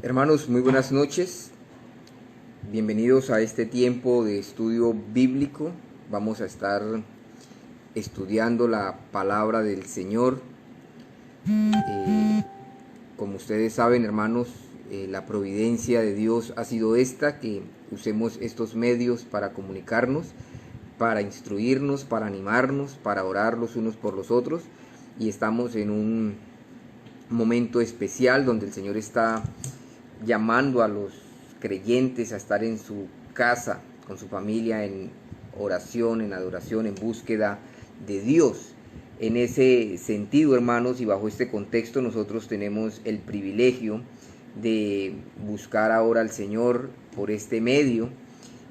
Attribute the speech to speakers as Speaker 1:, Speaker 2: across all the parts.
Speaker 1: Hermanos, muy buenas noches. Bienvenidos a este tiempo de estudio bíblico. Vamos a estar estudiando la palabra del Señor. Como ustedes saben, hermanos, la providencia de Dios ha sido esta, que usemos estos medios para comunicarnos, para instruirnos, para animarnos, para orar los unos por los otros. Y estamos en un momento especial donde el Señor está llamando a los creyentes a estar en su casa, con su familia, en oración, en adoración, en búsqueda de Dios. En ese sentido, hermanos, y bajo este contexto, nosotros tenemos el privilegio de buscar ahora al Señor por este medio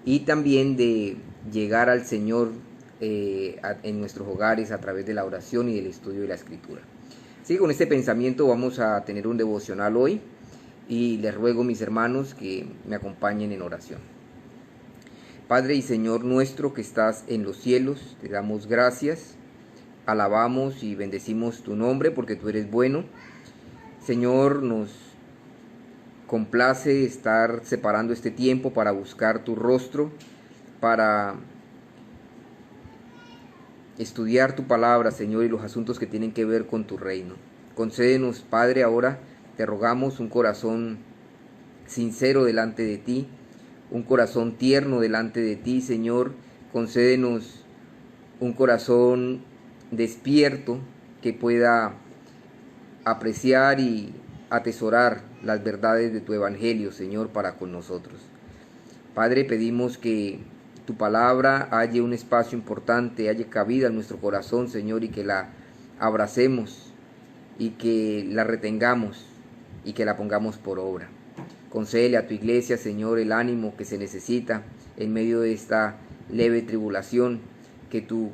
Speaker 1: y también de llegar al Señor en nuestros hogares a través de la oración y del estudio de la Escritura. Así que con este pensamiento vamos a tener un devocional hoy. Y les ruego, mis hermanos, que me acompañen en oración. Padre y Señor nuestro que estás en los cielos, te damos gracias, alabamos y bendecimos tu nombre porque tú eres bueno. Señor, nos complace estar separando este tiempo para buscar tu rostro, para estudiar tu palabra, Señor, y los asuntos que tienen que ver con tu reino. Concédenos, Padre, ahora te rogamos un corazón sincero delante de ti, un corazón tierno delante de ti, Señor. Concédenos un corazón despierto que pueda apreciar y atesorar las verdades de tu evangelio, Señor, para con nosotros. Padre, pedimos que tu palabra halle un espacio importante, halle cabida en nuestro corazón, Señor, y que la abracemos y que la retengamos y que la pongamos por obra. Concédele a tu iglesia, Señor, el ánimo que se necesita en medio de esta leve tribulación, que tu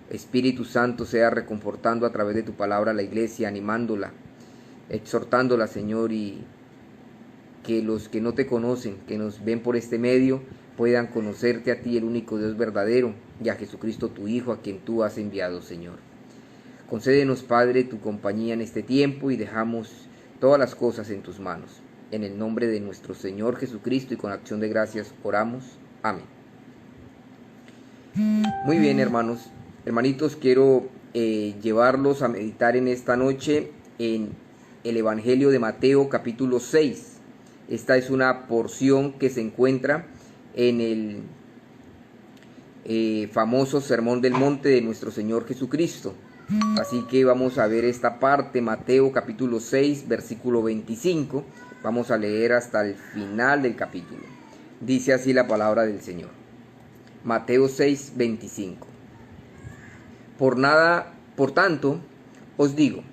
Speaker 1: Espíritu Santo sea reconfortando a través de tu palabra a la iglesia, animándola, exhortándola, Señor, y que los que no te conocen, que nos ven por este medio, puedan conocerte a ti, el único Dios verdadero, y a Jesucristo tu Hijo, a quien tú has enviado, Señor. Concédenos, Padre, tu compañía en este tiempo y dejamos todas las cosas en tus manos. En el nombre de nuestro Señor Jesucristo y con acción de gracias oramos. Amén. Muy bien, hermanos. Hermanitos, quiero llevarlos a meditar en esta noche en el Evangelio de Mateo capítulo 6. Esta es una porción que se encuentra en el famoso Sermón del Monte de nuestro Señor Jesucristo. Así que vamos a ver esta parte, Mateo capítulo 6, versículo 25. Vamos a leer hasta el final del capítulo. Dice así la palabra del Señor. Mateo 6, 25. Por tanto, os digo,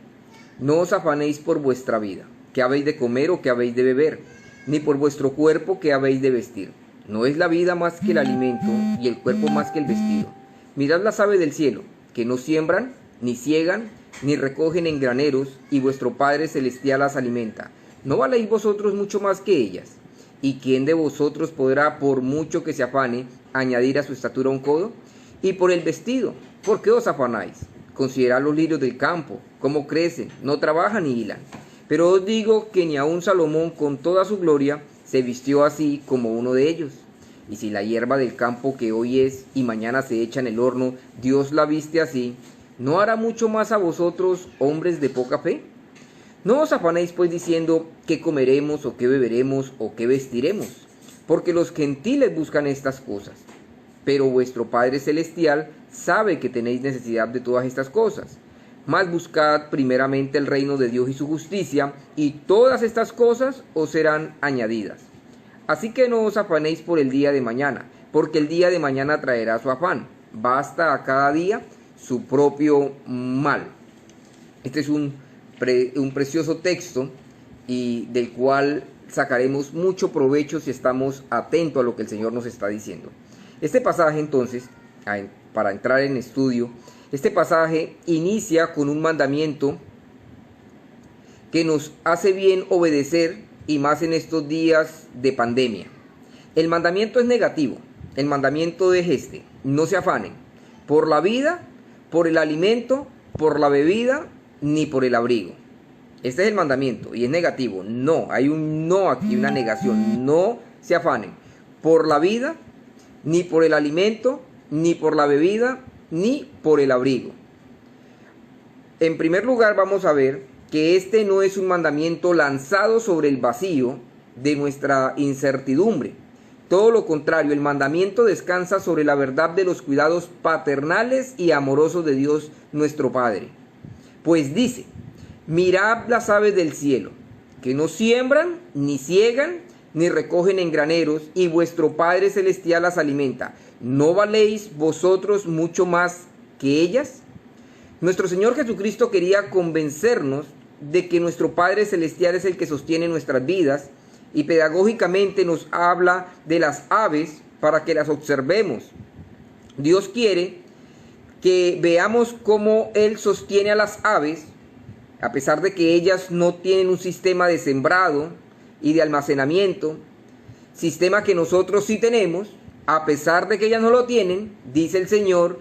Speaker 1: no os afanéis por vuestra vida, qué habéis de comer o qué habéis de beber, ni por vuestro cuerpo qué habéis de vestir. No es la vida más que el alimento, y el cuerpo más que el vestido. Mirad las aves del cielo, que no siembran, ni ciegan, ni recogen en graneros, y vuestro Padre Celestial las alimenta. ¿No valéis vosotros mucho más que ellas? ¿Y quién de vosotros podrá, por mucho que se afane, añadir a su estatura un codo? Y por el vestido, ¿por qué os afanáis? Considerad los lirios del campo, cómo crecen, no trabajan ni hilan. Pero os digo que ni aun Salomón con toda su gloria se vistió así como uno de ellos. Y si la hierba del campo que hoy es y mañana se echa en el horno, Dios la viste así, ¿no hará mucho más a vosotros, hombres de poca fe? No os afanéis pues diciendo qué comeremos o qué beberemos o qué vestiremos, porque los gentiles buscan estas cosas. Pero vuestro Padre Celestial sabe que tenéis necesidad de todas estas cosas. Mas buscad primeramente el reino de Dios y su justicia, y todas estas cosas os serán añadidas. Así que no os afanéis por el día de mañana, porque el día de mañana traerá su afán. Basta a cada día su propio mal. Este es un precioso texto y del cual sacaremos mucho provecho si estamos atentos a lo que el Señor nos está diciendo. Este pasaje entonces, para entrar en estudio, este pasaje inicia con un mandamiento que nos hace bien obedecer y más en estos días de pandemia. El mandamiento es negativo. El mandamiento es este: no se afanen por la vida, por el alimento, por la bebida, ni por el abrigo. Este es el mandamiento y es negativo. No, hay un no aquí, una negación. No se afanen por la vida, ni por el alimento, ni por la bebida, ni por el abrigo. En primer lugar, vamos a ver que este no es un mandamiento lanzado sobre el vacío de nuestra incertidumbre. Todo lo contrario, el mandamiento descansa sobre la verdad de los cuidados paternales y amorosos de Dios nuestro Padre. Pues dice: mirad las aves del cielo, que no siembran, ni ciegan, ni recogen en graneros, y vuestro Padre Celestial las alimenta. ¿No valéis vosotros mucho más que ellas? Nuestro Señor Jesucristo quería convencernos de que nuestro Padre Celestial es el que sostiene nuestras vidas, y pedagógicamente nos habla de las aves para que las observemos. Dios quiere que veamos cómo Él sostiene a las aves, a pesar de que ellas no tienen un sistema de sembrado y de almacenamiento, sistema que nosotros sí tenemos. A pesar de que ellas no lo tienen, dice el Señor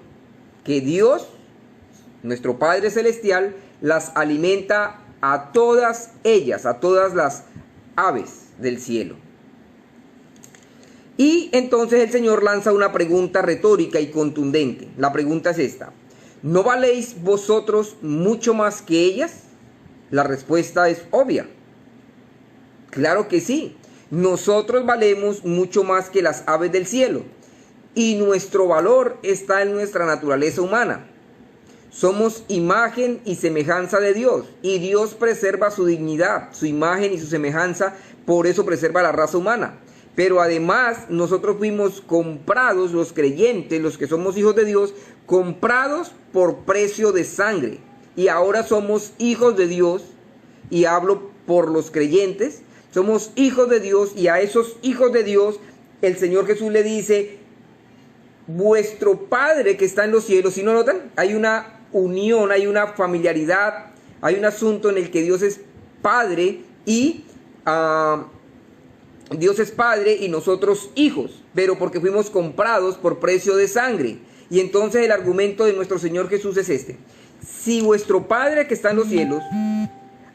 Speaker 1: que Dios, nuestro Padre Celestial, las alimenta a todas ellas, a todas las aves del cielo. Y entonces el Señor lanza una pregunta retórica y contundente. La pregunta es esta: ¿no valéis vosotros mucho más que ellas? La respuesta es obvia. Claro que sí. Nosotros valemos mucho más que las aves del cielo, y nuestro valor está en nuestra naturaleza humana. Somos imagen y semejanza de Dios, y Dios preserva su dignidad, su imagen y su semejanza, por eso preserva la raza humana. Pero además nosotros fuimos comprados, los creyentes, los que somos hijos de Dios, comprados por precio de sangre, y ahora somos hijos de Dios, y hablo por los creyentes. Somos hijos de Dios, y a esos hijos de Dios el Señor Jesús le dice: vuestro Padre que está en los cielos. ¿Sí no notan? Hay una unión, hay una familiaridad, hay un asunto en el que Dios es Padre y Dios es Padre y nosotros hijos, pero porque fuimos comprados por precio de sangre. Y entonces el argumento de nuestro Señor Jesús es este: si vuestro Padre que está en los cielos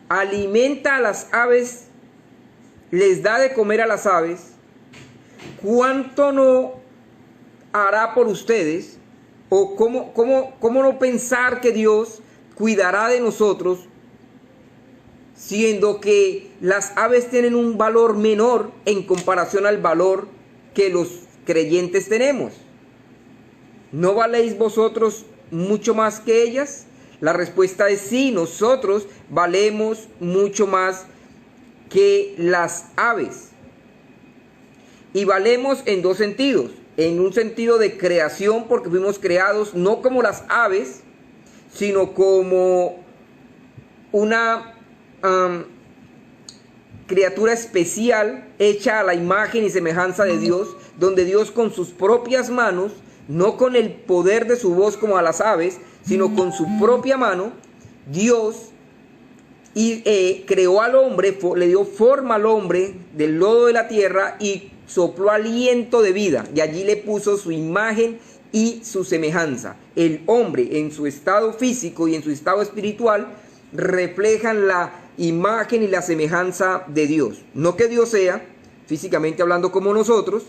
Speaker 1: alimenta a las aves, les da de comer a las aves, ¿cuánto no hará por ustedes? ¿O cómo no pensar que Dios cuidará de nosotros, siendo que las aves tienen un valor menor en comparación al valor que los creyentes tenemos? ¿No valéis vosotros mucho más que ellas? La respuesta es sí, nosotros valemos mucho más que las aves. Y valemos en dos sentidos. En un sentido de creación, porque fuimos creados no como las aves, sino como una criatura especial hecha a la imagen y semejanza de Dios, donde Dios con sus propias manos, no con el poder de su voz como a las aves, sino con su propia mano, Dios creó al hombre, le dio forma al hombre del lodo de la tierra y sopló aliento de vida, y allí le puso su imagen y su semejanza. El hombre en su estado físico y en su estado espiritual reflejan la imagen y la semejanza de Dios. No que Dios sea físicamente hablando como nosotros,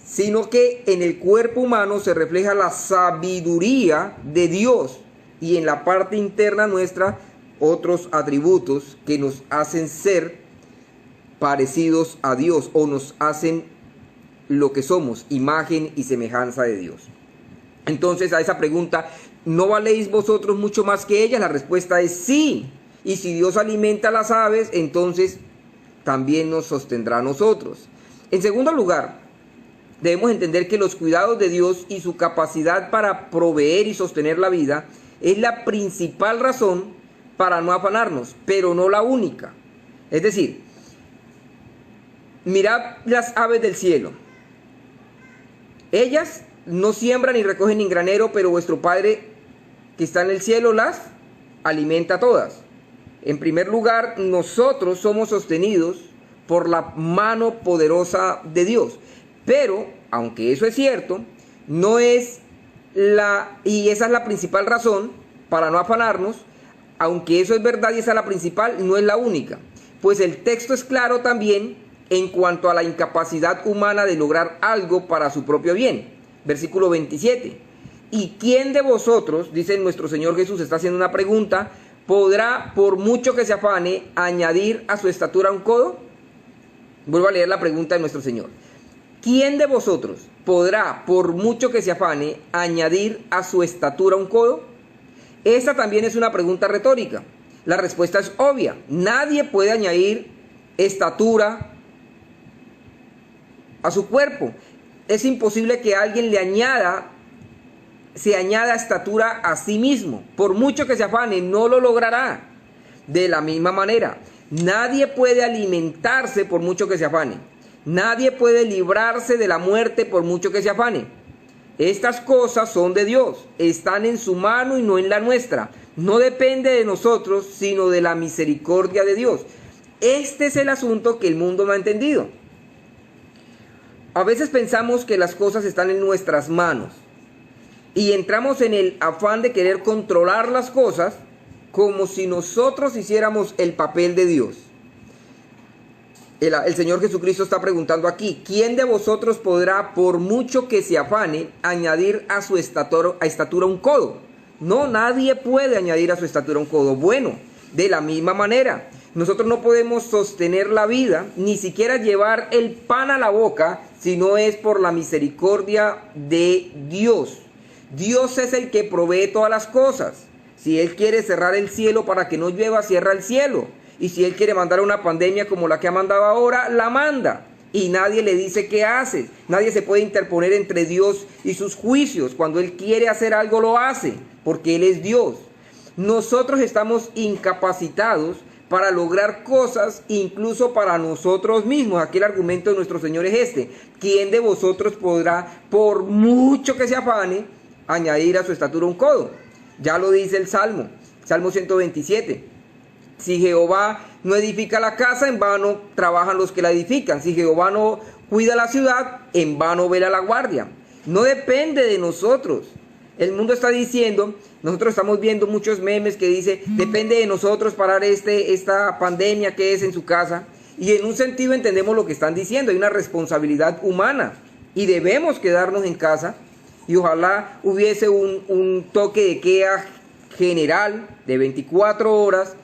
Speaker 1: sino que en el cuerpo humano se refleja la sabiduría de Dios, y en la parte interna nuestra otros atributos que nos hacen ser parecidos a Dios, o nos hacen lo que somos, imagen y semejanza de Dios. Entonces, a esa pregunta, ¿no valéis vosotros mucho más que ellas? La respuesta es sí. Y si Dios alimenta a las aves, entonces también nos sostendrá a nosotros. En segundo lugar, debemos entender que los cuidados de Dios y su capacidad para proveer y sostener la vida es la principal razón para no afanarnos, pero no la única. Es decir, mirad las aves del cielo. Ellas no siembran ni recogen en granero, pero vuestro Padre que está en el cielo las alimenta todas. En primer lugar, nosotros somos sostenidos por la mano poderosa de Dios. Pero, aunque eso es cierto, y esa es la principal razón para no afanarnos, aunque eso es verdad y esa es la principal, no es la única. Pues el texto es claro también en cuanto a la incapacidad humana de lograr algo para su propio bien. Versículo 27. ¿Y quién de vosotros, dice nuestro Señor Jesús, está haciendo una pregunta, podrá, por mucho que se afane, añadir a su estatura un codo? Vuelvo a leer la pregunta de nuestro Señor. ¿Quién de vosotros podrá, por mucho que se afane, añadir a su estatura un codo? Esta también es una pregunta retórica. La respuesta es obvia. Nadie puede añadir estatura a su cuerpo. Es imposible que alguien se añada estatura a sí mismo. Por mucho que se afane, no lo logrará. De la misma manera, nadie puede alimentarse por mucho que se afane. Nadie puede librarse de la muerte por mucho que se afane. Estas cosas son de Dios, están en su mano y no en la nuestra. No depende de nosotros, sino de la misericordia de Dios. Este es el asunto que el mundo no ha entendido. A veces pensamos que las cosas están en nuestras manos y entramos en el afán de querer controlar las cosas como si nosotros hiciéramos el papel de Dios. El Señor Jesucristo está preguntando aquí, ¿quién de vosotros podrá, por mucho que se afane, añadir a su estatura un codo? No, nadie puede añadir a su estatura un codo. Bueno, de la misma manera, nosotros no podemos sostener la vida, ni siquiera llevar el pan a la boca, si no es por la misericordia de Dios. Dios es el que provee todas las cosas. Si Él quiere cerrar el cielo para que no llueva, cierra el cielo. Y si Él quiere mandar una pandemia como la que ha mandado ahora, la manda. Y nadie le dice qué hace. Nadie se puede interponer entre Dios y sus juicios. Cuando Él quiere hacer algo, lo hace, porque Él es Dios. Nosotros estamos incapacitados para lograr cosas, incluso para nosotros mismos. Aquí el argumento de nuestro Señor es este. ¿Quién de vosotros podrá, por mucho que se afane, añadir a su estatura un codo? Ya lo dice el Salmo 127. Si Jehová no edifica la casa, en vano trabajan los que la edifican. Si Jehová no cuida la ciudad, en vano vela la guardia. No depende de nosotros. El mundo está diciendo, nosotros estamos viendo muchos memes que dice, depende de nosotros parar esta pandemia que es en su casa. Y en un sentido entendemos lo que están diciendo, hay una responsabilidad humana y debemos quedarnos en casa. Y ojalá hubiese un toque de queda general de 24 horas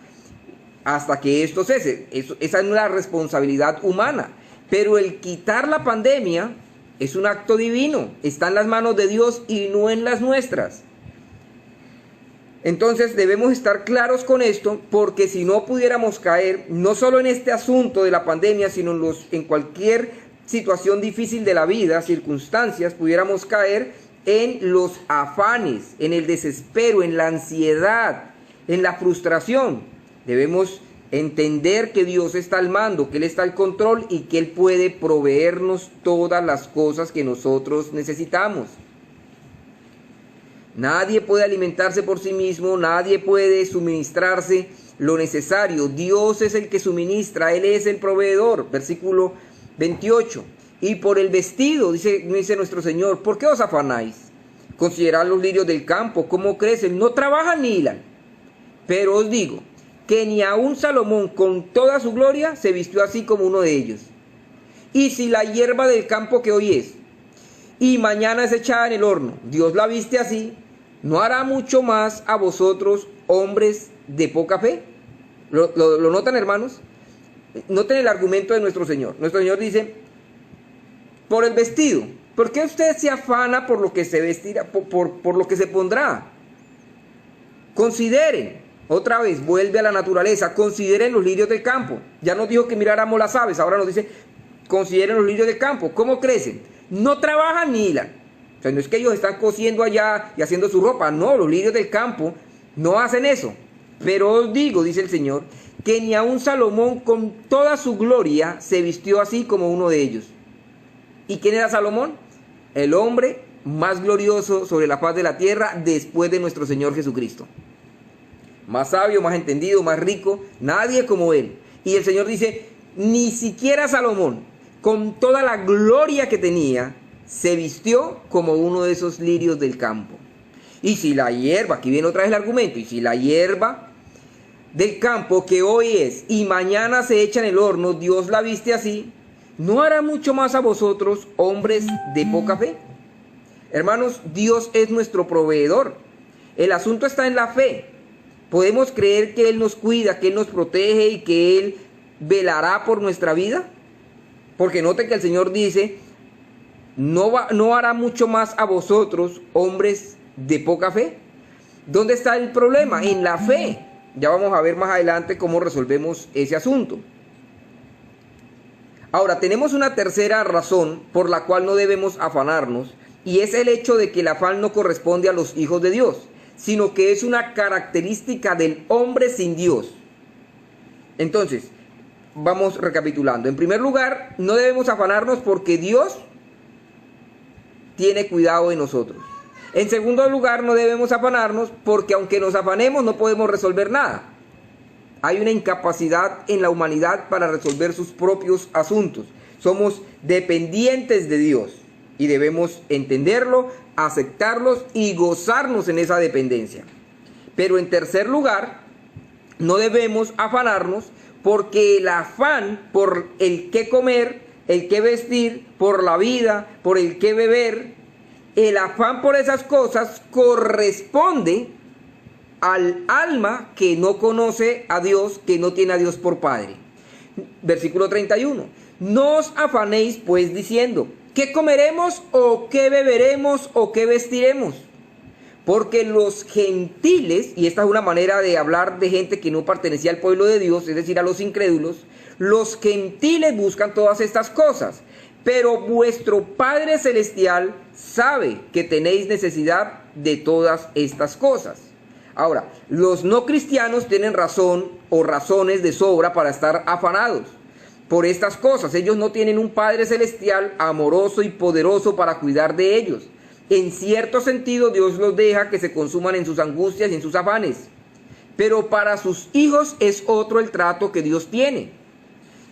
Speaker 1: hasta que esto cese. Esa es una responsabilidad humana. Pero el quitar la pandemia es un acto divino. Está en las manos de Dios y no en las nuestras. Entonces debemos estar claros con esto, porque si no pudiéramos caer, no solo en este asunto de la pandemia, sino en cualquier situación difícil de la vida, circunstancias, pudiéramos caer en los afanes, en el desespero, en la ansiedad, en la frustración. Debemos entender que Dios está al mando, que Él está al control y que Él puede proveernos todas las cosas que nosotros necesitamos. Nadie puede alimentarse por sí mismo, nadie puede suministrarse lo necesario. Dios es el que suministra, Él es el proveedor. Versículo 28. Y por el vestido, dice nuestro Señor, ¿por qué os afanáis? Considerad los lirios del campo, cómo crecen, no trabajan ni hilan. Pero os digo que ni aun Salomón con toda su gloria se vistió así como uno de ellos. Y si la hierba del campo que hoy es y mañana es echada en el horno, Dios la viste así, ¿no hará mucho más a vosotros, hombres de poca fe? ¿Lo notan, hermanos? Noten el argumento de nuestro Señor. Nuestro Señor dice, por el vestido, ¿por qué usted se afana por lo que se vestirá, por lo que se pondrá? Consideren, otra vez, vuelve a la naturaleza, consideren los lirios del campo. Ya nos dijo que miráramos las aves, ahora nos dice, consideren los lirios del campo, ¿cómo crecen? No trabajan ni hilan. O sea, no es que ellos están cosiendo allá y haciendo su ropa, no, los lirios del campo no hacen eso. Pero os digo, dice el Señor, que ni aun Salomón con toda su gloria se vistió así como uno de ellos. ¿Y quién era Salomón? El hombre más glorioso sobre la faz de la tierra después de nuestro Señor Jesucristo. Más sabio, más entendido, más rico, nadie como él. Y el Señor dice, ni siquiera Salomón, con toda la gloria que tenía, se vistió como uno de esos lirios del campo. Y si la hierba, aquí viene otra vez el argumento, y si la hierba del campo que hoy es y mañana se echa en el horno, Dios la viste así, ¿no hará mucho más a vosotros, hombres de poca fe? Hermanos, Dios es nuestro proveedor. El asunto está en la fe. ¿Podemos creer que Él nos cuida, que Él nos protege y que Él velará por nuestra vida? Porque note que el Señor dice, no hará mucho más a vosotros, hombres de poca fe. ¿Dónde está el problema? En la fe. Ya vamos a ver más adelante cómo resolvemos ese asunto. Ahora, tenemos una tercera razón por la cual no debemos afanarnos, y es el hecho de que el afán no corresponde a los hijos de Dios, sino que es una característica del hombre sin Dios. Entonces, vamos recapitulando. En primer lugar, no debemos afanarnos porque Dios tiene cuidado de nosotros. En segundo lugar, no debemos afanarnos porque aunque nos afanemos no podemos resolver nada. Hay una incapacidad en la humanidad para resolver sus propios asuntos. Somos dependientes de Dios y debemos entenderlo, aceptarlos y gozarnos en esa dependencia. Pero en tercer lugar, no debemos afanarnos porque el afán por el qué comer, el qué vestir, por la vida, por el qué beber, el afán por esas cosas corresponde al alma que no conoce a Dios, que no tiene a Dios por Padre. Versículo 31. No os afanéis pues diciendo, ¿qué comeremos o qué beberemos o qué vestiremos? Porque los gentiles, y esta es una manera de hablar de gente que no pertenecía al pueblo de Dios, es decir, a los incrédulos, los gentiles buscan todas estas cosas, pero vuestro Padre Celestial sabe que tenéis necesidad de todas estas cosas. Ahora, los no cristianos tienen razón o razones de sobra para estar afanados por estas cosas. Ellos no tienen un Padre Celestial amoroso y poderoso para cuidar de ellos. En cierto sentido, Dios los deja que se consuman en sus angustias y en sus afanes. Pero para sus hijos es otro el trato que Dios tiene.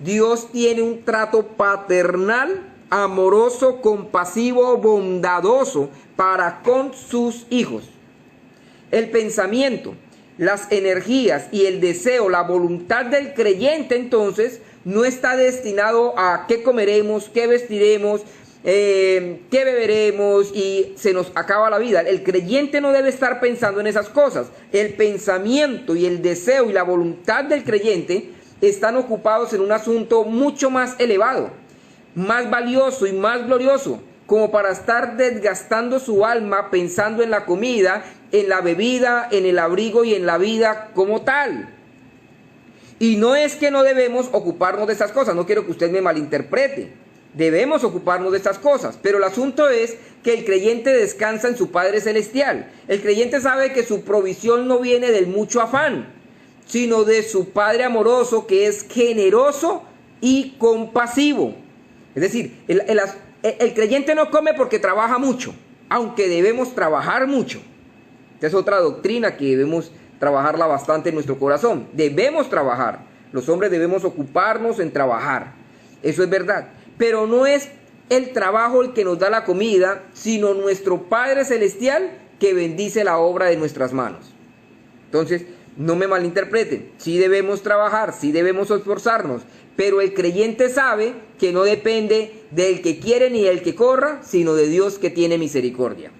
Speaker 1: Dios tiene un trato paternal, amoroso, compasivo, bondadoso para con sus hijos. El pensamiento, las energías y el deseo, la voluntad del creyente entonces no está destinado a qué comeremos, qué vestiremos, qué beberemos y se nos acaba la vida. El creyente no debe estar pensando en esas cosas. El pensamiento y el deseo y la voluntad del creyente están ocupados en un asunto mucho más elevado, más valioso y más glorioso, como para estar desgastando su alma pensando en la comida, en la bebida, en el abrigo y en la vida como tal. Y no es que no debemos ocuparnos de esas cosas, no quiero que usted me malinterprete. Debemos ocuparnos de estas cosas, pero el asunto es que el creyente descansa en su Padre Celestial. El creyente sabe que su provisión no viene del mucho afán, sino de su Padre amoroso que es generoso y compasivo. Es decir, el creyente no come porque trabaja mucho, aunque debemos trabajar mucho. Esta es otra doctrina que debemos trabajarla bastante en nuestro corazón. Debemos trabajar. Los hombres debemos ocuparnos en trabajar. Eso es verdad. Pero no es el trabajo el que nos da la comida, sino nuestro Padre Celestial que bendice la obra de nuestras manos. Entonces, no me malinterpreten. Sí debemos trabajar, sí debemos esforzarnos, pero el creyente sabe que no depende del que quiere ni del que corra, sino de Dios que tiene misericordia.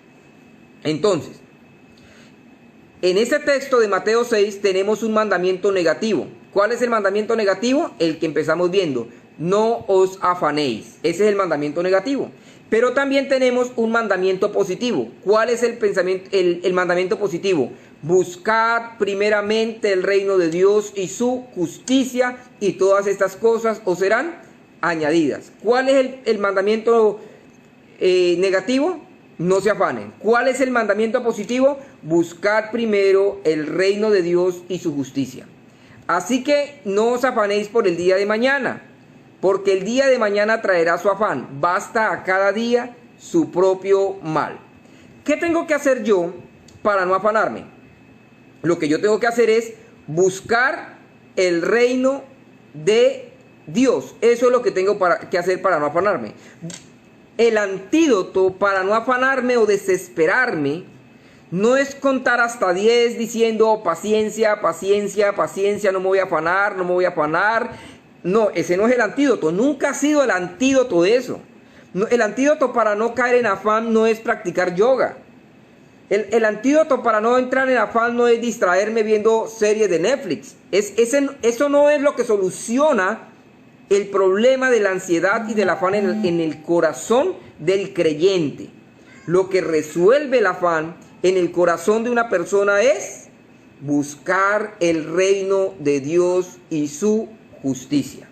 Speaker 1: Entonces, en este texto de Mateo 6 tenemos un mandamiento negativo. ¿Cuál es el mandamiento negativo? El que empezamos viendo. No os afanéis. Ese es el mandamiento negativo. Pero también tenemos un mandamiento positivo. ¿Cuál es el mandamiento positivo? Buscad primeramente el reino de Dios y su justicia, y todas estas cosas os serán añadidas. ¿Cuál es el mandamiento negativo? No se afanen. ¿Cuál es el mandamiento positivo? Buscad primero el reino de Dios y su justicia. Así que no os afanéis por el día de mañana, porque el día de mañana traerá su afán. Basta a cada día su propio mal. ¿Qué tengo que hacer yo para no afanarme? Lo que yo tengo que hacer es buscar el reino de Dios. Eso es lo que tengo que hacer para no afanarme. El antídoto para no afanarme o desesperarme No es contar hasta 10 diciendo paciencia, paciencia, paciencia, no me voy a afanar, no me voy a afanar. No, ese no es el antídoto, nunca ha sido el antídoto de eso. El antídoto para no caer en afán no es practicar yoga. El antídoto para no entrar en afán no es distraerme viendo series de Netflix. Eso no es lo que soluciona el problema de la ansiedad y del afán en el corazón del creyente. Lo que resuelve el afán en el corazón de una persona es buscar el reino de Dios y su justicia.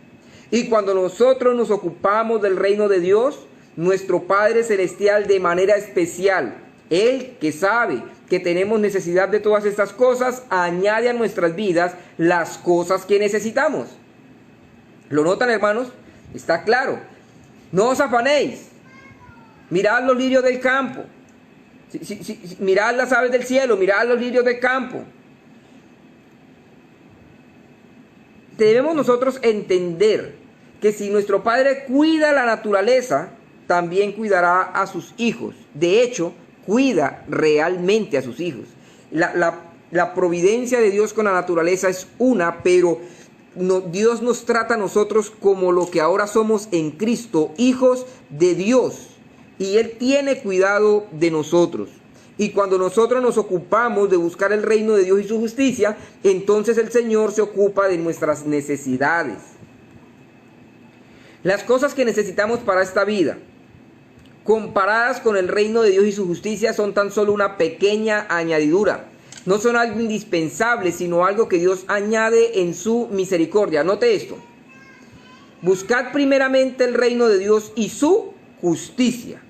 Speaker 1: Y cuando nosotros nos ocupamos del reino de Dios, nuestro Padre Celestial de manera especial, Él que sabe que tenemos necesidad de todas estas cosas, añade a nuestras vidas las cosas que necesitamos. ¿Lo notan, hermanos? Está claro. No os afanéis. Mirad los lirios del campo. Mirad las aves del cielo, mirad los lirios del campo. Debemos nosotros entender que si nuestro Padre cuida la naturaleza, también cuidará a sus hijos. De hecho, cuida realmente a sus hijos. La providencia de Dios con la naturaleza es una, pero Dios nos trata a nosotros como lo que ahora somos en Cristo, hijos de Dios. Y Él tiene cuidado de nosotros. Y cuando nosotros nos ocupamos de buscar el reino de Dios y su justicia, entonces el Señor se ocupa de nuestras necesidades. Las cosas que necesitamos para esta vida, comparadas con el reino de Dios y su justicia, son tan solo una pequeña añadidura. No son algo indispensable, sino algo que Dios añade en su misericordia. Note esto. Buscad primeramente el reino de Dios y su justicia,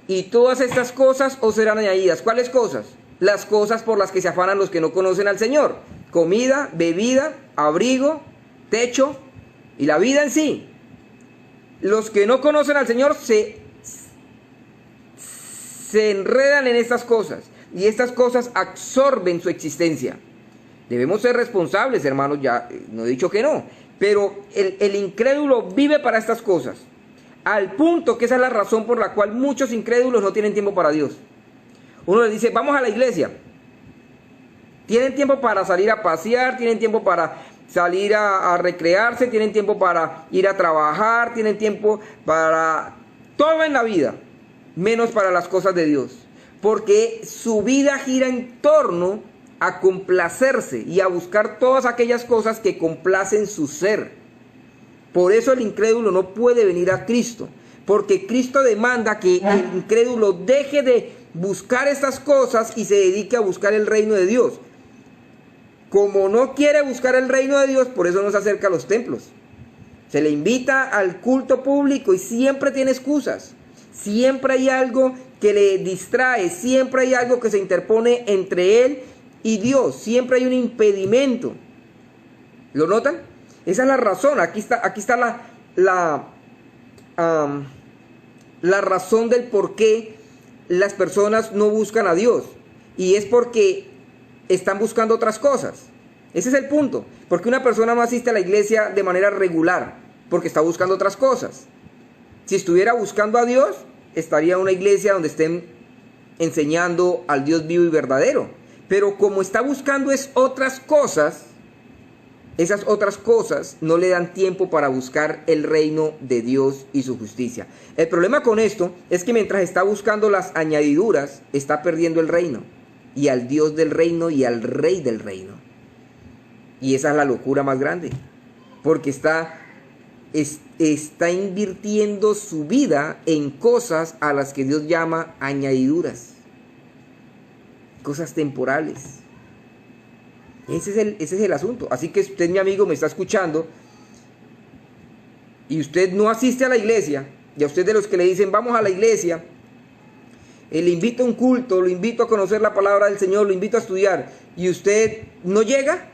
Speaker 1: y todas estas cosas os serán añadidas. ¿Cuáles cosas? Las cosas por las que se afanan los que no conocen al Señor. Comida, bebida, abrigo, techo y la vida en sí. Los que no conocen al Señor se enredan en estas cosas, y estas cosas absorben su existencia. Debemos ser responsables, hermanos, ya no he dicho que no, pero el incrédulo vive para estas cosas, al punto que esa es la razón por la cual muchos incrédulos no tienen tiempo para Dios. Uno les dice, vamos a la iglesia. Tienen tiempo para salir a pasear, tienen tiempo para salir a recrearse, tienen tiempo para ir a trabajar, tienen tiempo para todo en la vida, menos para las cosas de Dios. Porque su vida gira en torno a complacerse y a buscar todas aquellas cosas que complacen su ser. Por eso el incrédulo no puede venir a Cristo, porque Cristo demanda que el incrédulo deje de buscar estas cosas y se dedique a buscar el reino de Dios. Como no quiere buscar el reino de Dios, por eso no se acerca a los templos. Se le invita al culto público y siempre tiene excusas. Siempre hay algo que le distrae, siempre hay algo que se interpone entre él y Dios, siempre hay un impedimento. ¿Lo notan? Esa es la razón. Aquí está la razón del por qué las personas no buscan a Dios. Y es porque están buscando otras cosas. Ese es el punto. Porque una persona no asiste a la iglesia de manera regular, porque está buscando otras cosas. Si estuviera buscando a Dios, estaría en una iglesia donde estén enseñando al Dios vivo y verdadero. Pero como está buscando otras cosas, esas otras cosas no le dan tiempo para buscar el reino de Dios y su justicia. El problema con esto es que mientras está buscando las añadiduras, está perdiendo el reino, y al Dios del reino y al Rey del reino. Y esa es la locura más grande, porque está invirtiendo su vida en cosas a las que Dios llama añadiduras, cosas temporales. Ese es el asunto. Así que usted, mi amigo, me está escuchando y usted no asiste a la iglesia, y a usted de los que le dicen vamos a la iglesia, le invito a un culto, lo invito a conocer la palabra del Señor, lo invito a estudiar, y usted no llega,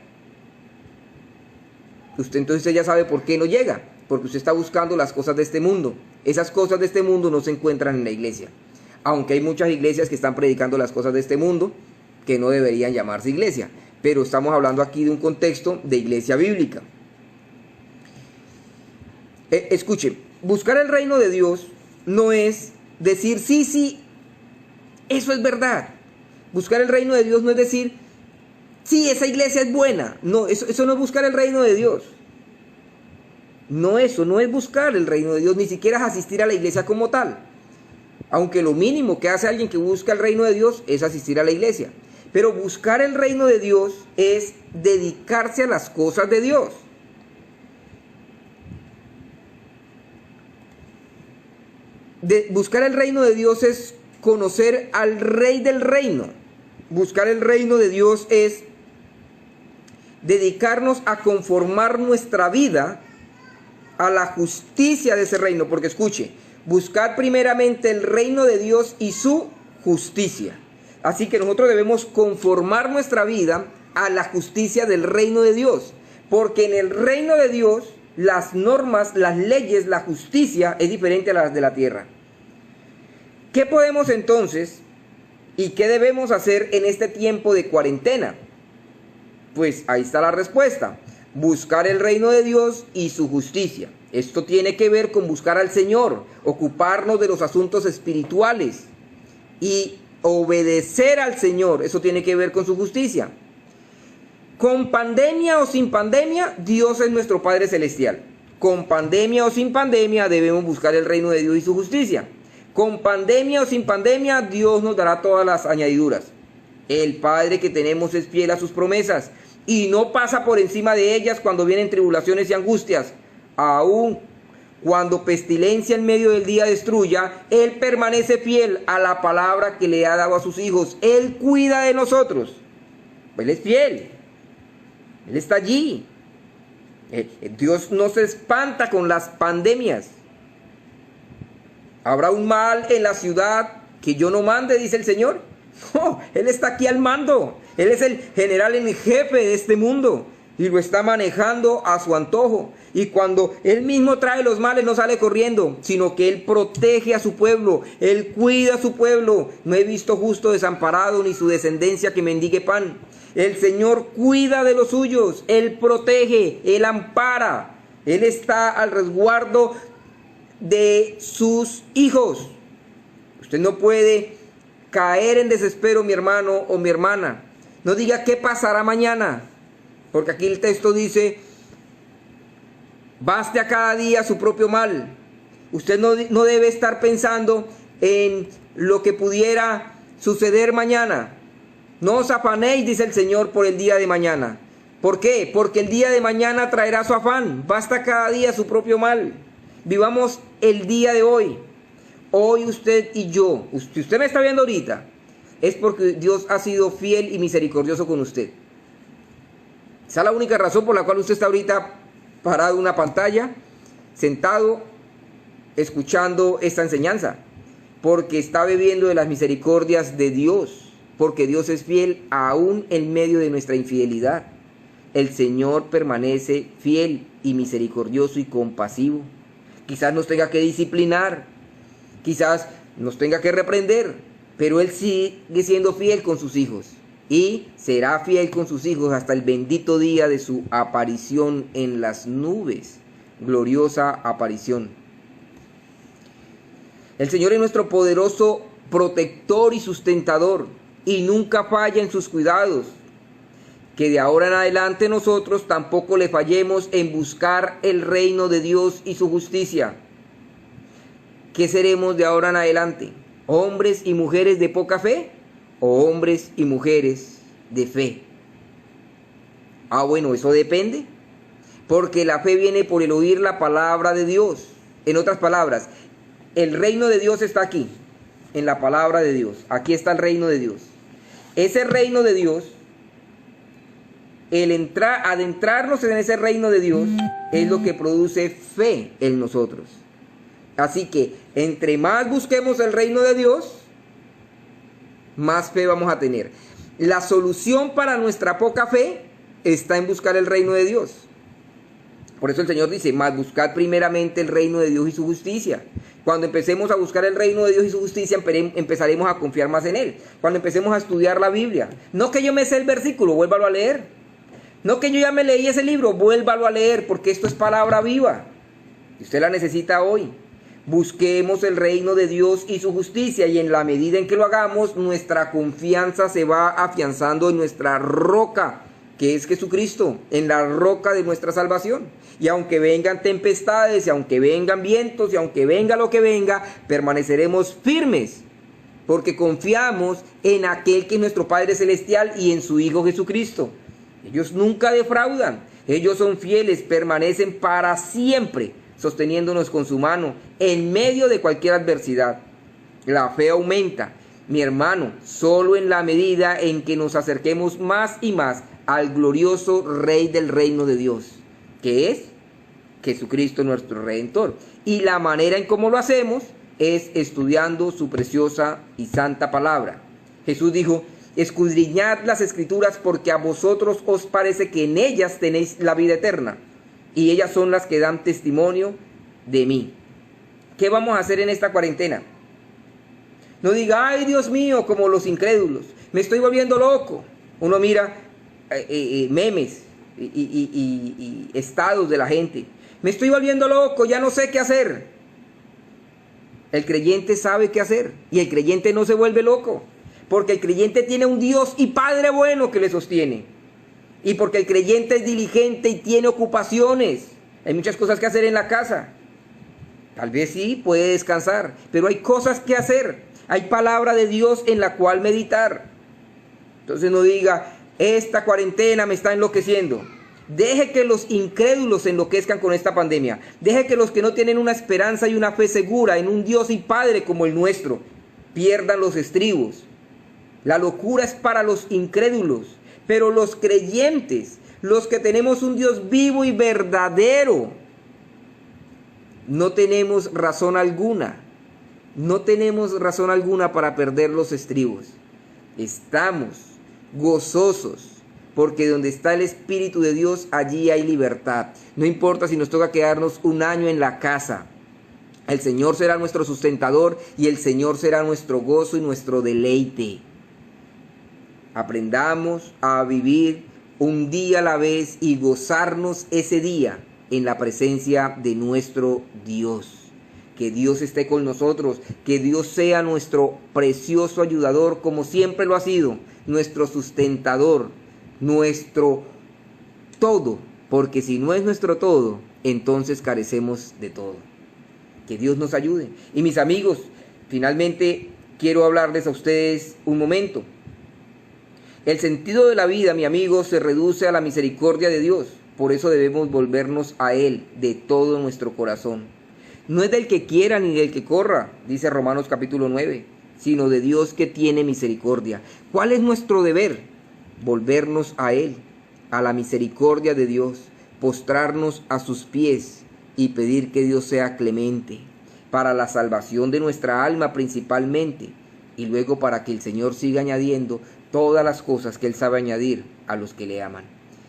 Speaker 1: entonces ya sabe por qué no llega, porque usted está buscando las cosas de este mundo. Esas cosas de este mundo no se encuentran en la iglesia, aunque hay muchas iglesias que están predicando las cosas de este mundo que no deberían llamarse iglesia. Pero estamos hablando aquí de un contexto de iglesia bíblica. Escuchen, buscar el reino de Dios no es decir sí Eso es verdad. Buscar el reino de Dios no es decir, sí, esa iglesia es buena. No, eso no es buscar el reino de Dios. No, eso no es buscar el reino de Dios, ni siquiera es asistir a la iglesia como tal. Aunque lo mínimo que hace alguien que busca el reino de Dios es asistir a la iglesia. Pero buscar el reino de Dios es dedicarse a las cosas de Dios. Buscar el reino de Dios es conocer al Rey del reino. Buscar el reino de Dios es dedicarnos a conformar nuestra vida a la justicia de ese reino. Porque escuche, buscar primeramente el reino de Dios y su justicia. Así que nosotros debemos conformar nuestra vida a la justicia del reino de Dios. Porque en el reino de Dios las normas, las leyes, la justicia es diferente a las de la tierra. ¿Qué podemos entonces y qué debemos hacer en este tiempo de cuarentena? Pues ahí está la respuesta. Buscar el reino de Dios y su justicia. Esto tiene que ver con buscar al Señor, ocuparnos de los asuntos espirituales y obedecer al Señor. Eso tiene que ver con su justicia. Con pandemia o sin pandemia, Dios es nuestro Padre Celestial. Con pandemia o sin pandemia, debemos buscar el reino de Dios y su justicia. Con pandemia o sin pandemia, Dios nos dará todas las añadiduras. El Padre que tenemos es fiel a sus promesas y no pasa por encima de ellas cuando vienen tribulaciones y angustias. Aún cuando pestilencia en medio del día destruya, Él permanece fiel a la palabra que le ha dado a sus hijos. Él cuida de nosotros. Él es fiel. Él está allí. Dios no se espanta con las pandemias. ¿Habrá un mal en la ciudad que yo no mande?, dice el Señor. No, Él está aquí al mando. Él es el general en jefe de este mundo y lo está manejando a su antojo. Y cuando Él mismo trae los males, no sale corriendo, sino que Él protege a su pueblo. Él cuida a su pueblo. No he visto justo desamparado, ni su descendencia que mendigue pan. El Señor cuida de los suyos. Él protege, Él ampara. Él está al resguardo de sus hijos. Usted no puede caer en desespero, mi hermano o mi hermana. No diga qué pasará mañana, porque aquí el texto dice: baste a cada día su propio mal. Usted no debe estar pensando en lo que pudiera suceder mañana. No os afanéis, dice el Señor, por el día de mañana. ¿Por qué? Porque el día de mañana traerá su afán. Basta cada día su propio mal. Vivamos el día de hoy. Hoy usted y yo, si usted me está viendo ahorita, es porque Dios ha sido fiel y misericordioso con usted. Esa es la única razón por la cual usted está ahorita parado en una pantalla, sentado, escuchando esta enseñanza. Porque está bebiendo de las misericordias de Dios. Porque Dios es fiel aún en medio de nuestra infidelidad. El Señor permanece fiel y misericordioso y compasivo. Quizás nos tenga que disciplinar, quizás nos tenga que reprender, pero Él sigue siendo fiel con sus hijos y será fiel con sus hijos hasta el bendito día de su aparición en las nubes. Gloriosa aparición. El Señor es nuestro poderoso protector y sustentador y nunca falla en sus cuidados. Que de ahora en adelante nosotros tampoco le fallemos en buscar el reino de Dios y su justicia. ¿Qué seremos de ahora en adelante? ¿Hombres y mujeres de poca fe o hombres y mujeres de fe? Bueno, eso depende, porque la fe viene por el oír la palabra de Dios. En otras palabras, el reino de Dios está aquí, en la palabra de Dios. Aquí está el reino de Dios. Ese reino de Dios, adentrarnos en ese reino de Dios es lo que produce fe en nosotros. Así que entre más busquemos el reino de Dios, más fe vamos a tener. La solución para nuestra poca fe está en buscar el reino de Dios. Por eso el Señor dice: mas buscad primeramente el reino de Dios y su justicia. Cuando empecemos a buscar el reino de Dios y su justicia, empezaremos a confiar más en Él. Cuando empecemos a estudiar la Biblia, no que yo me sé el versículo, vuélvalo a leer. No que yo ya me leí ese libro, vuélvalo a leer, porque esto es palabra viva y usted la necesita hoy. Busquemos el reino de Dios y su justicia, y en la medida en que lo hagamos, nuestra confianza se va afianzando en nuestra roca, que es Jesucristo, en la roca de nuestra salvación. Y aunque vengan tempestades, y aunque vengan vientos, y aunque venga lo que venga, permaneceremos firmes, porque confiamos en aquel que es nuestro Padre Celestial y en su Hijo Jesucristo. Ellos nunca defraudan, ellos son fieles, permanecen para siempre, sosteniéndonos con su mano en medio de cualquier adversidad. La fe aumenta, mi hermano, solo en la medida en que nos acerquemos más y más al glorioso Rey del reino de Dios, que es Jesucristo nuestro Redentor. Y la manera en cómo lo hacemos es estudiando su preciosa y santa palabra. Jesús dijo: escudriñad las Escrituras, porque a vosotros os parece que en ellas tenéis la vida eterna, y ellas son las que dan testimonio de mí. ¿Qué vamos a hacer en esta cuarentena? No diga: ay, Dios mío, como los incrédulos, me estoy volviendo loco. Uno mira memes y estados de la gente: me estoy volviendo loco, ya no sé qué hacer. El creyente sabe qué hacer, y el creyente no se vuelve loco, porque el creyente tiene un Dios y Padre bueno que le sostiene, y porque el creyente es diligente y tiene ocupaciones. Hay muchas cosas que hacer en la casa. Tal vez sí puede descansar, pero hay cosas que hacer. Hay palabra de Dios en la cual meditar. Entonces no diga: esta cuarentena me está enloqueciendo. Deje que los incrédulos se enloquezcan con esta pandemia. Deje que los que no tienen una esperanza y una fe segura en un Dios y Padre como el nuestro pierdan los estribos. La locura es para los incrédulos, pero los creyentes, los que tenemos un Dios vivo y verdadero, no tenemos razón alguna. No tenemos razón alguna para perder los estribos. Estamos gozosos, porque donde está el Espíritu de Dios, allí hay libertad. No importa si nos toca quedarnos un año en la casa. El Señor será nuestro sustentador, y el Señor será nuestro gozo y nuestro deleite. Aprendamos a vivir un día a la vez y gozarnos ese día en la presencia de nuestro Dios. Que Dios esté con nosotros, que Dios sea nuestro precioso ayudador, como siempre lo ha sido, nuestro sustentador, nuestro todo, porque si no es nuestro todo, entonces carecemos de todo. Que Dios nos ayude. Y mis amigos, finalmente quiero hablarles a ustedes un momento. El sentido de la vida, mi amigo, se reduce a la misericordia de Dios. Por eso debemos volvernos a Él de todo nuestro corazón. No es del que quiera ni del que corra, dice Romanos capítulo 9, sino de Dios que tiene misericordia. ¿Cuál es nuestro deber? Volvernos a Él, a la misericordia de Dios, postrarnos a sus pies y pedir que Dios sea clemente, para la salvación de nuestra alma principalmente, y luego para que el Señor siga añadiendo todas las cosas que Él sabe añadir a los que le aman.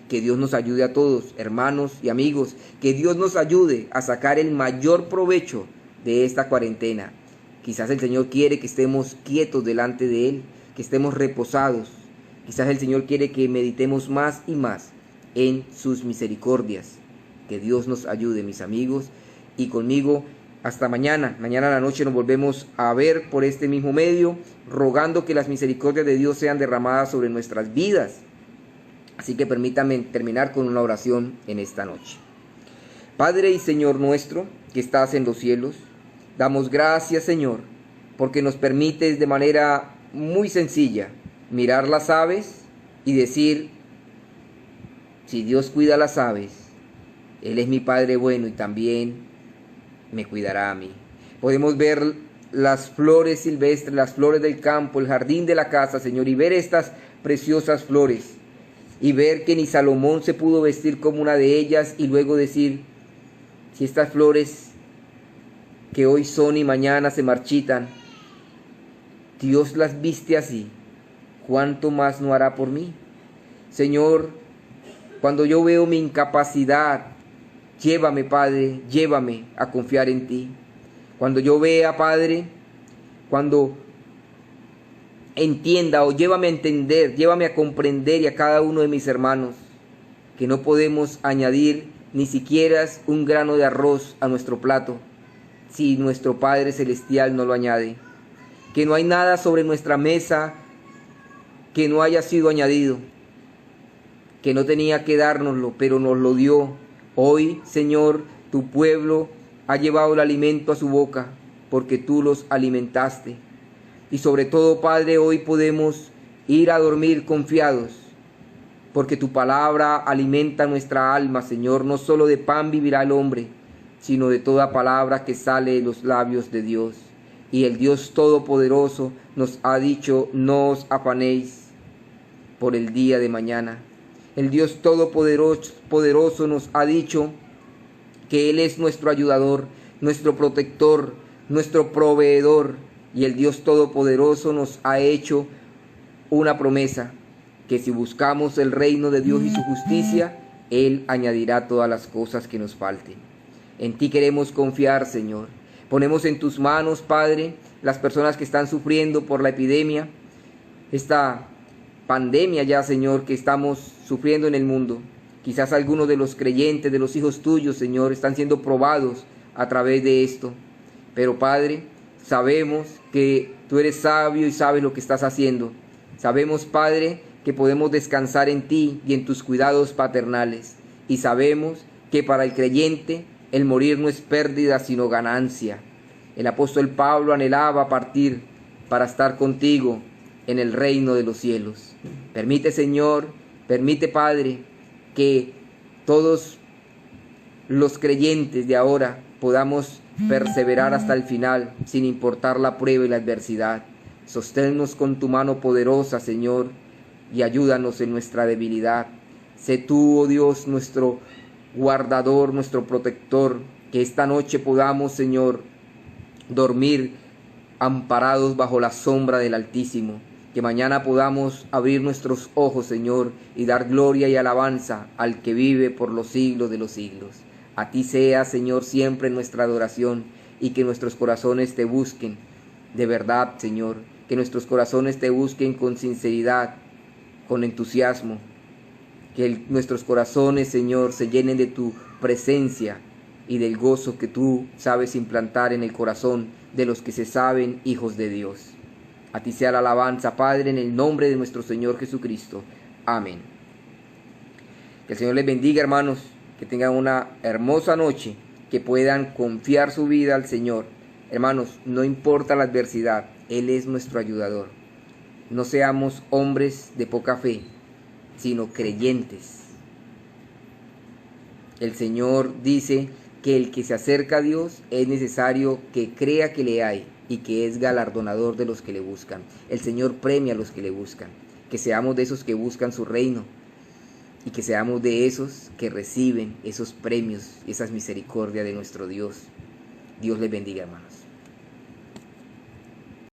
Speaker 1: Que Dios nos ayude a todos, hermanos y amigos, que Dios nos ayude a sacar el mayor provecho de esta cuarentena. Quizás el Señor quiere que estemos quietos delante de Él, que estemos reposados. Quizás el Señor quiere que meditemos más y más en sus misericordias. Que Dios nos ayude, mis amigos, y conmigo hasta mañana. Mañana a la noche nos volvemos a ver por este mismo medio, rogando que las misericordias de Dios sean derramadas sobre nuestras vidas. Así que permítanme terminar con una oración en esta noche. Padre y Señor nuestro, que estás en los cielos, damos gracias, Señor, porque nos permites de manera muy sencilla mirar las aves y decir: si Dios cuida las aves, Él es mi Padre bueno y también me cuidará a mí. Podemos ver las flores silvestres, las flores del campo, el jardín de la casa, Señor, y ver estas preciosas flores, y ver que ni Salomón se pudo vestir como una de ellas, y luego decir: si estas flores que hoy son y mañana se marchitan, Dios las viste así, ¿cuánto más no hará por mí? Señor, cuando yo veo mi incapacidad, llévame, Padre, llévame a confiar en ti. Cuando yo vea, Padre, cuando entienda, o llévame a entender, llévame a comprender, y a cada uno de mis hermanos, que no podemos añadir ni siquiera un grano de arroz a nuestro plato, si nuestro Padre Celestial no lo añade. Que no hay nada sobre nuestra mesa que no haya sido añadido, que no tenía que dárnoslo, pero nos lo dio. Hoy, Señor, tu pueblo ha llevado el alimento a su boca, porque tú los alimentaste. Y sobre todo, Padre, hoy podemos ir a dormir confiados, porque tu palabra alimenta nuestra alma, Señor. No solo de pan vivirá el hombre, sino de toda palabra que sale de los labios de Dios. Y el Dios Todopoderoso nos ha dicho: no os afanéis por el día de mañana. El Dios Todopoderoso nos ha dicho que Él es nuestro ayudador, nuestro protector, nuestro proveedor. Y el Dios Todopoderoso nos ha hecho una promesa, que si buscamos el reino de Dios y su justicia, Él añadirá todas las cosas que nos falten. En ti queremos confiar, Señor. Ponemos en tus manos, Padre, las personas que están sufriendo por la epidemia, esta pandemia ya, Señor, que estamos sufriendo en el mundo. Quizás algunos de los creyentes, de los hijos tuyos, Señor, están siendo probados a través de esto. Pero, Padre, sabemos que tú eres sabio y sabes lo que estás haciendo. Sabemos, Padre, que podemos descansar en ti y en tus cuidados paternales. Y sabemos que para el creyente el morir no es pérdida, sino ganancia. El apóstol Pablo anhelaba partir para estar contigo en el reino de los cielos. Permite, Señor, permite, Padre, que todos los creyentes de ahora podamos perseverar hasta el final, sin importar la prueba y la adversidad. Sosténnos con tu mano poderosa, Señor, y ayúdanos en nuestra debilidad. Sé tú, oh Dios, nuestro guardador, nuestro protector, que esta noche podamos, Señor, dormir amparados bajo la sombra del Altísimo. Que mañana podamos abrir nuestros ojos, Señor, y dar gloria y alabanza al que vive por los siglos de los siglos. A ti sea, Señor, siempre nuestra adoración, y que nuestros corazones te busquen de verdad, Señor. Que nuestros corazones te busquen con sinceridad, con entusiasmo. Que nuestros corazones, Señor, se llenen de tu presencia y del gozo que tú sabes implantar en el corazón de los que se saben hijos de Dios. A ti sea la alabanza, Padre, en el nombre de nuestro Señor Jesucristo. Amén. Que el Señor les bendiga, hermanos, que tengan una hermosa noche, que puedan confiar su vida al Señor. Hermanos, no importa la adversidad, Él es nuestro ayudador. No seamos hombres de poca fe, sino creyentes. El Señor dice que el que se acerca a Dios es necesario que crea que le hay y que es galardonador de los que le buscan. El Señor premia a los que le buscan. Que seamos de esos que buscan su reino y que seamos de esos que reciben esos premios y esas misericordias de nuestro Dios. Dios les bendiga, hermanos.